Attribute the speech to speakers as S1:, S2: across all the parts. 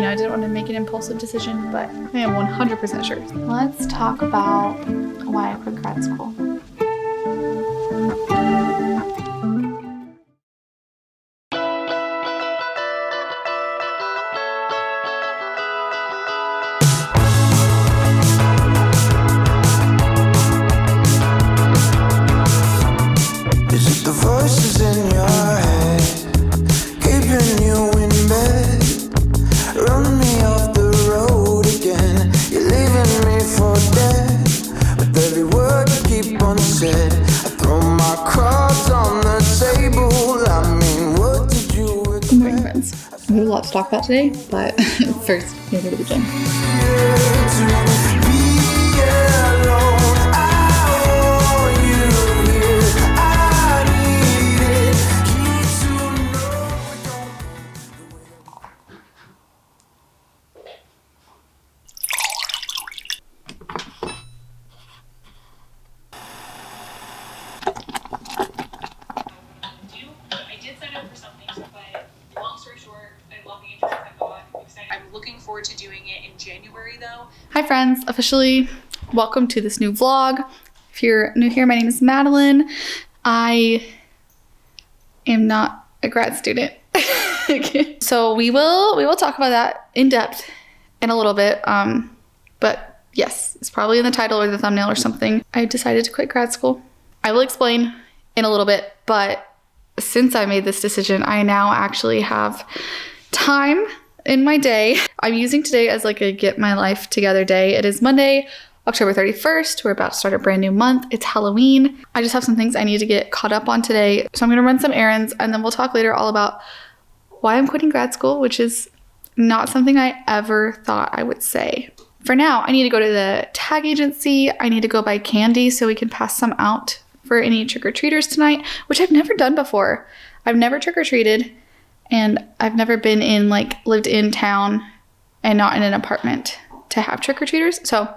S1: I didn't want to make an impulsive decision, but I am 100% sure. Let's talk about why I quit grad school.
S2: Is it the voices in your head keeping you in bed? Run me off the road again. You're leaving me for dead. With every word you keep unsaid, I throw my cards on the table. I mean, what did you expect?
S1: Good morning, friends. We have a lot to talk about today, but first, we're going to go to the gym.
S3: I'm looking forward to doing it in January though.
S1: Hi friends, officially welcome to this new vlog. If you're new here, my name is Madeline. I am not a grad student. So we will talk about that in depth in a little bit. But yes, it's probably in the title or the thumbnail or something. I decided to quit grad school. I will explain in a little bit, but since I made this decision, I now actually have time in my day. I'm using today as like a get my life together day. It is Monday, October 31st. We're about to start a brand new month. It's Halloween. I just have some things I need to get caught up on today. So I'm gonna run some errands and then we'll talk later all about why I'm quitting grad school, which is not something I ever thought I would say. For now, I need to go to the tag agency. I need to go buy candy so we can pass some out for any trick-or-treaters tonight, which I've never done before. I've never trick-or-treated. And I've never been in, lived in town and not in an apartment to have trick-or-treaters. So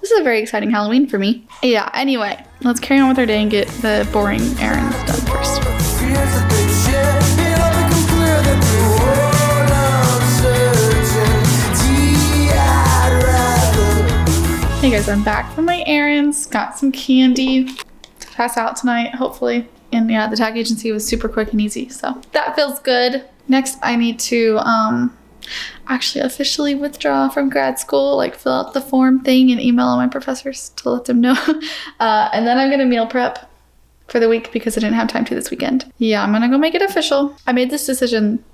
S1: this is a very exciting Halloween for me. Yeah, anyway, let's carry on with our day and get the boring errands done first. Hey guys, I'm back from my errands. Got some candy to pass out tonight, hopefully. And yeah, the tag agency was super quick and easy, so that feels good. Next, I need to actually officially withdraw from grad school, fill out the form thing and email all my professors to let them know. And then I'm gonna meal prep for the week because I didn't have time to this weekend. Yeah, I'm gonna go make it official. I made this decision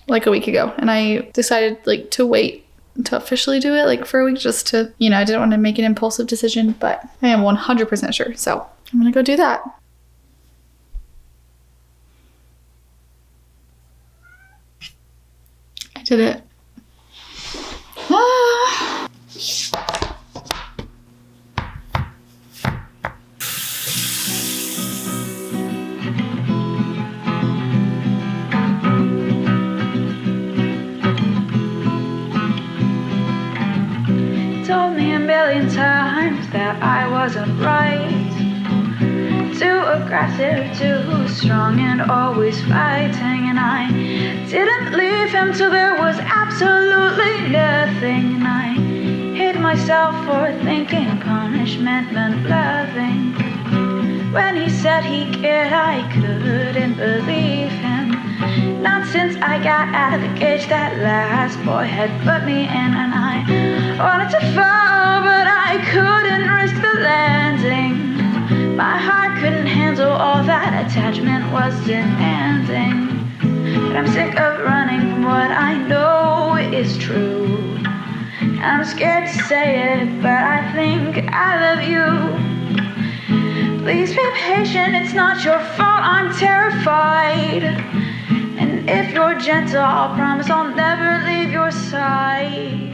S1: a week ago, and I decided to wait to officially do it for a week just to, I didn't want to make an impulsive decision, but I am 100% sure, so I'm gonna go do that. Did it. Ah.
S4: Told me a million times that I wasn't right. Too aggressive, too strong, and always fighting. And I didn't leave him till there was absolutely nothing. And I hate myself for thinking punishment meant loving. When he said he cared, I couldn't believe him. Not since I got out of the cage that last boy had put me in. And I wanted to fall, but I couldn't risk the landing. My heart couldn't handle all that attachment was demanding. But I'm sick of running from what I know is true. I'm scared to say it, but I think I love you. Please be patient, it's not your fault, I'm terrified. And if you're gentle, I'll promise I'll never leave your side.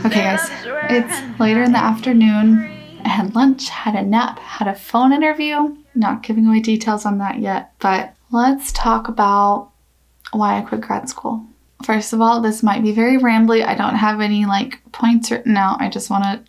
S1: Okay guys, it's later in the afternoon. I had lunch, had a nap, had a phone interview. Not giving away details on that yet, but let's talk about why I quit grad school. First of all, this might be very rambly. I don't have any points written out. I just want to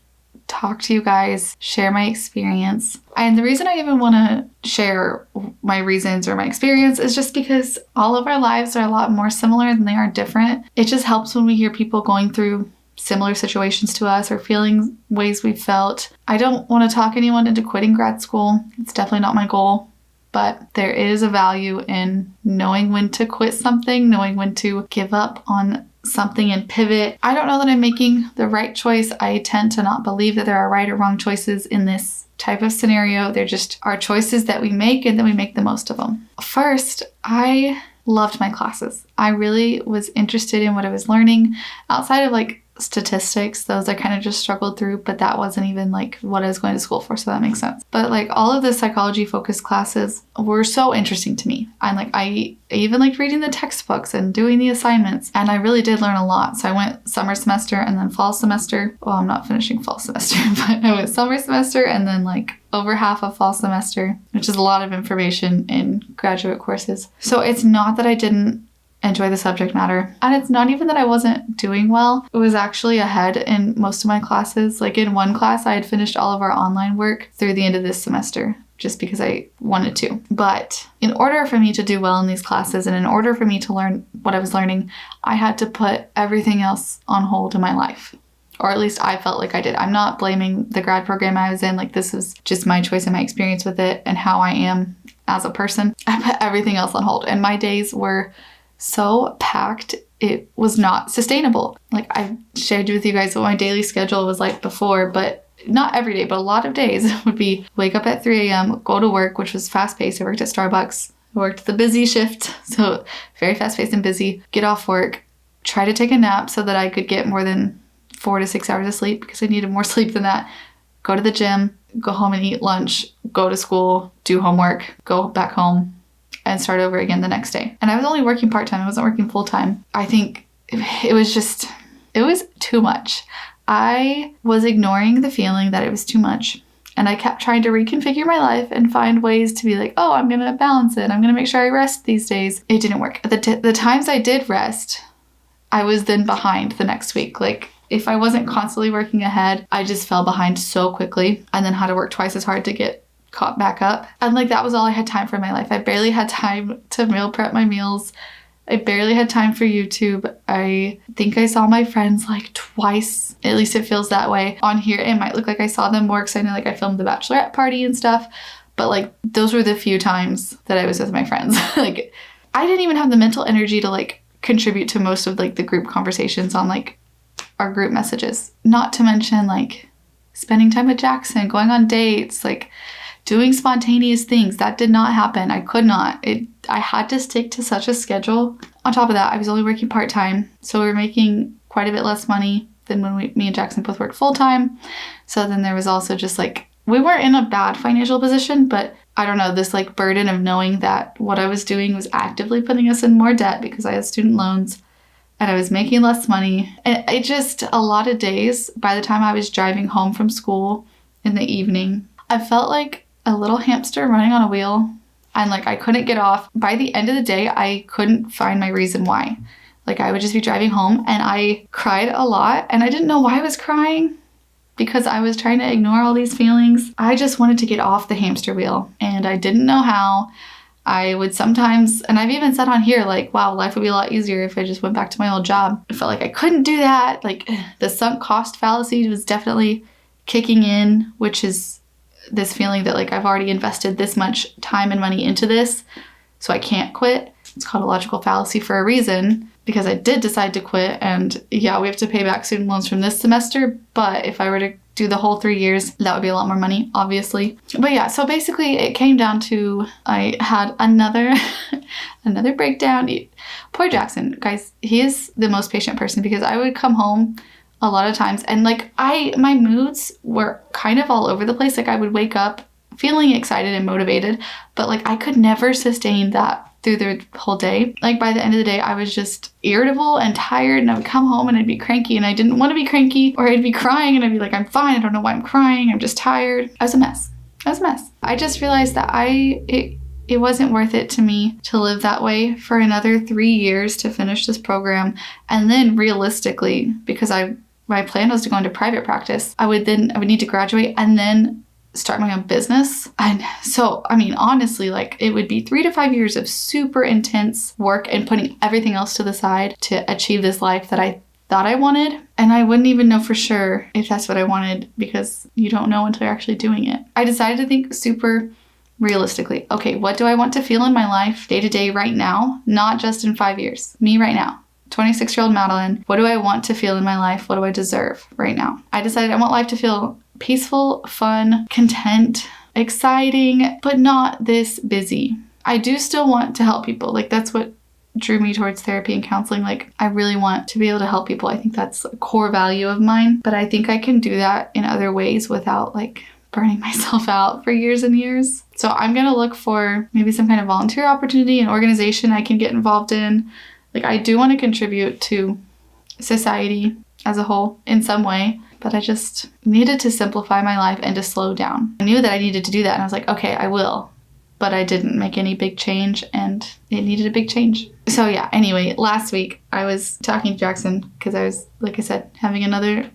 S1: talk to you guys, share my experience. And the reason I even want to share my reasons or my experience is just because all of our lives are a lot more similar than they are different. It just helps when we hear people going through similar situations to us or feeling ways we've felt. I don't want to talk anyone into quitting grad school. It's definitely not my goal. But there is a value in knowing when to quit something, knowing when to give up on something and pivot. I don't know that I'm making the right choice. I tend to not believe that there are right or wrong choices in this type of scenario. There just are choices that we make and then we make the most of them. First, I loved my classes. I really was interested in what I was learning outside of like statistics. Those I kind of just struggled through, but that wasn't even like what I was going to school for, so that makes sense. But like all of the psychology focused classes were so interesting to me. I even liked reading the textbooks and doing the assignments, and I really did learn a lot. So I went summer semester and then fall semester. Well, I'm not finishing fall semester, but I went summer semester and then like over half of fall semester, which is a lot of information in graduate courses. So it's not that I didn't enjoy the subject matter. And it's not even that I wasn't doing well. It was actually ahead in most of my classes. Like in one class, I had finished all of our online work through the end of this semester just because I wanted to. But in order for me to do well in these classes and in order for me to learn what I was learning, I had to put everything else on hold in my life. Or at least I felt like I did. I'm not blaming the grad program I was in. Like this is just my choice and my experience with it and how I am as a person. I put everything else on hold. And my days were so packed, it was not sustainable. Like I shared with you guys what my daily schedule was like before, but not every day, but a lot of days would be wake up at 3 a.m., go to work, which was fast paced. I worked at Starbucks. I worked the busy shift, so very fast paced and busy. Get off work, try to take a nap so that I could get more than 4 to 6 hours of sleep because I needed more sleep than that. Go to the gym, go home and eat lunch, go to school, do homework, go back home, and start over again the next day. And I was only working part-time. I wasn't working full-time. I think it was too much. I was ignoring the feeling that it was too much. And I kept trying to reconfigure my life and find ways to be like, oh, I'm going to balance it. I'm going to make sure I rest these days. It didn't work. The times I did rest, I was then behind the next week. Like if I wasn't constantly working ahead, I just fell behind so quickly and then had to work twice as hard to get caught back up. And like that was all I had time for in my life. I barely had time to meal prep my meals. I barely had time for YouTube. I think I saw my friends like twice. At least it feels that way. On here it might look like I saw them more because I know like I filmed the bachelorette party and stuff. But like those were the few times that I was with my friends. Like I didn't even have the mental energy to like contribute to most of like the group conversations on like our group messages. Not to mention like spending time with Jackson, going on dates, like doing spontaneous things. That did not happen. I could not. I had to stick to such a schedule. On top of that, I was only working part-time. So we were making quite a bit less money than when me and Jackson both worked full-time. So then there was also just like, we weren't in a bad financial position, but I don't know, this like burden of knowing that what I was doing was actively putting us in more debt because I had student loans and I was making less money. And it just, a lot of days, by the time I was driving home from school in the evening, I felt like a little hamster running on a wheel and like I couldn't get off. By the end of the day, I couldn't find my reason why. Like I would just be driving home and I cried a lot and I didn't know why I was crying because I was trying to ignore all these feelings. I just wanted to get off the hamster wheel and I didn't know how. I would sometimes, and I've even said on here like, wow, life would be a lot easier if I just went back to my old job. I felt like I couldn't do that. Like the sunk cost fallacy was definitely kicking in, which is this feeling that like I've already invested this much time and money into this, so I can't quit. It's called a logical fallacy for a reason because I did decide to quit. And yeah, we have to pay back student loans from this semester, but if I were to do the whole 3 years, that would be a lot more money, obviously. But yeah, so basically it came down to I had another breakdown. Poor Jackson, guys, he is the most patient person because I would come home a lot of times and like my moods were kind of all over the place. Like I would wake up feeling excited and motivated, but like I could never sustain that through the whole day. Like by the end of the day, I was just irritable and tired and I would come home and I'd be cranky and I didn't want to be cranky, or I'd be crying and I'd be like, I'm fine. I don't know why I'm crying. I'm just tired. I was a mess. I just realized that it wasn't worth it to me to live that way for another 3 years to finish this program. And then realistically, because my plan was to go into private practice, I would need to graduate and then start my own business. And so, I mean, honestly, like it would be 3 to 5 years of super intense work and putting everything else to the side to achieve this life that I thought I wanted. And I wouldn't even know for sure if that's what I wanted because you don't know until you're actually doing it. I decided to think super realistically. Okay, what do I want to feel in my life day to day right now? Not just in 5 years. Me right now. 26-year-old Madeline. What do I want to feel in my life? What do I deserve right now? I decided I want life to feel peaceful, fun, content, exciting, but not this busy. I do still want to help people. Like that's what drew me towards therapy and counseling. Like I really want to be able to help people. I think that's a core value of mine, but I think I can do that in other ways without like burning myself out for years and years. So I'm going to look for maybe some kind of volunteer opportunity, an organization I can get involved in. Like I do want to contribute to society as a whole in some way, but I just needed to simplify my life and to slow down. I knew that I needed to do that and I was like, okay, I will. But I didn't make any big change and it needed a big change. So yeah, anyway, last week I was talking to Jackson because I was, like I said, having another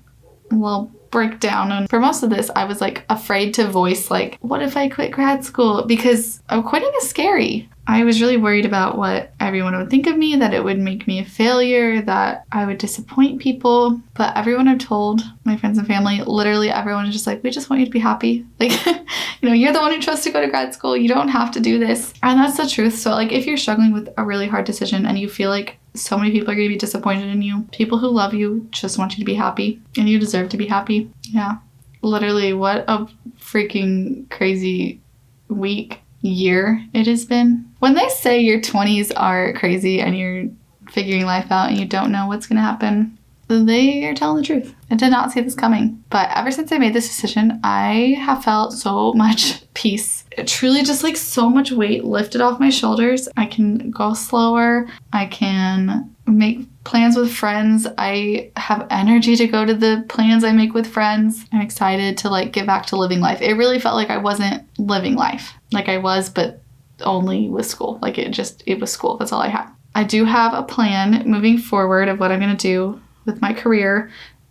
S1: little breakdown. And for most of this, I was like afraid to voice like, what if I quit grad school? Because quitting is scary. I was really worried about what everyone would think of me, that it would make me a failure, that I would disappoint people. But everyone I've told, my friends and family, literally everyone is just like, we just want you to be happy. Like, you're the one who chose to go to grad school. You don't have to do this. And that's the truth. So like if you're struggling with a really hard decision and you feel like so many people are going to be disappointed in you, people who love you just want you to be happy and you deserve to be happy. Yeah. Literally, what a freaking crazy year it has been. When they say your 20s are crazy and you're figuring life out and you don't know what's going to happen, they are telling the truth. I did not see this coming. But ever since I made this decision, I have felt so much peace. Truly just like so much weight lifted off my shoulders. I can go slower. I can make plans with friends. I have energy to go to the plans I make with friends. I'm excited to like get back to living life. It really felt like I wasn't living life. Like I was, but only with school. Like it was school. That's all I had. I do have a plan moving forward of what I'm going to do with my career.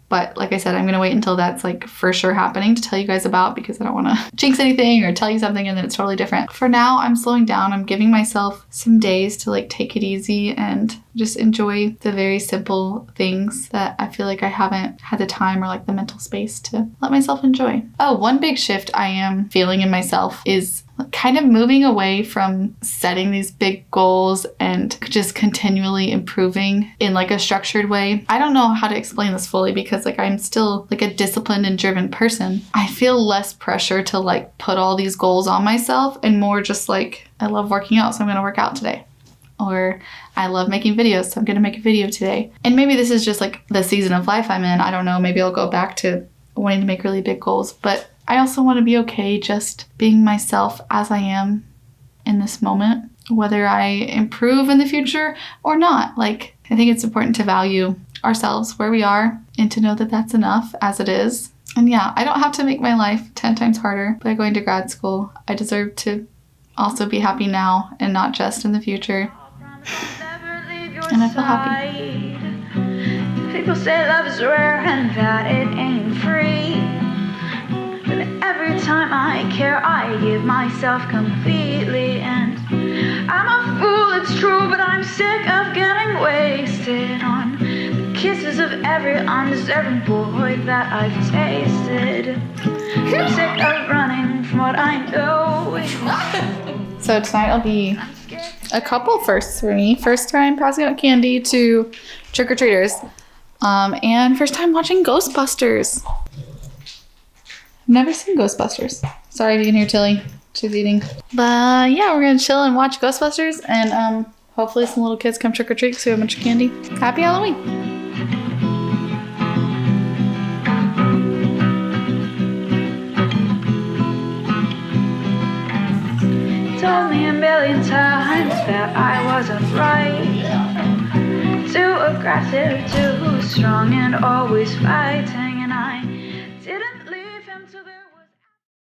S1: But like I said, I'm going to wait until that's like for sure happening to tell you guys about because I don't want to jinx anything or tell you something and then it's totally different. For now, I'm slowing down. I'm giving myself some days to like take it easy and just enjoy the very simple things that I feel like I haven't had the time or like the mental space to let myself enjoy. Oh, one big shift I am feeling in myself is kind of moving away from setting these big goals and just continually improving in like a structured way. I don't know how to explain this fully because like I'm still like a disciplined and driven person. I feel less pressure to like put all these goals on myself and more just like I love working out, so I'm going to work out today. Or I love making videos, so I'm going to make a video today. And maybe this is just like the season of life I'm in. I don't know. Maybe I'll go back to wanting to make really big goals, but I also want to be okay just being myself as I am in this moment, whether I improve in the future or not. Like, I think it's important to value ourselves where we are and to know that that's enough as it is. And yeah, I don't have to make my life 10 times harder by going to grad school. I deserve to also be happy now and not just in the future. And I feel happy.
S4: People say love is rare and that it ain't free. But every time I care, I give myself completely. And I'm a fool, it's true, but I'm sick of getting wasted on the kisses of every undeserving boy that I've tasted. I'm sick of running from what I know.
S1: So tonight will be a couple firsts for me. First time passing out candy to trick-or-treaters. And first time watching Ghostbusters. I've never seen Ghostbusters. Sorry if you can hear Tilly. She's eating. But yeah, we're gonna chill and watch Ghostbusters and hopefully some little kids come trick-or-treat because we have a bunch of candy. Happy Halloween!
S4: Told me a million times that I wasn't right. Too aggressive, too strong, and always fighting.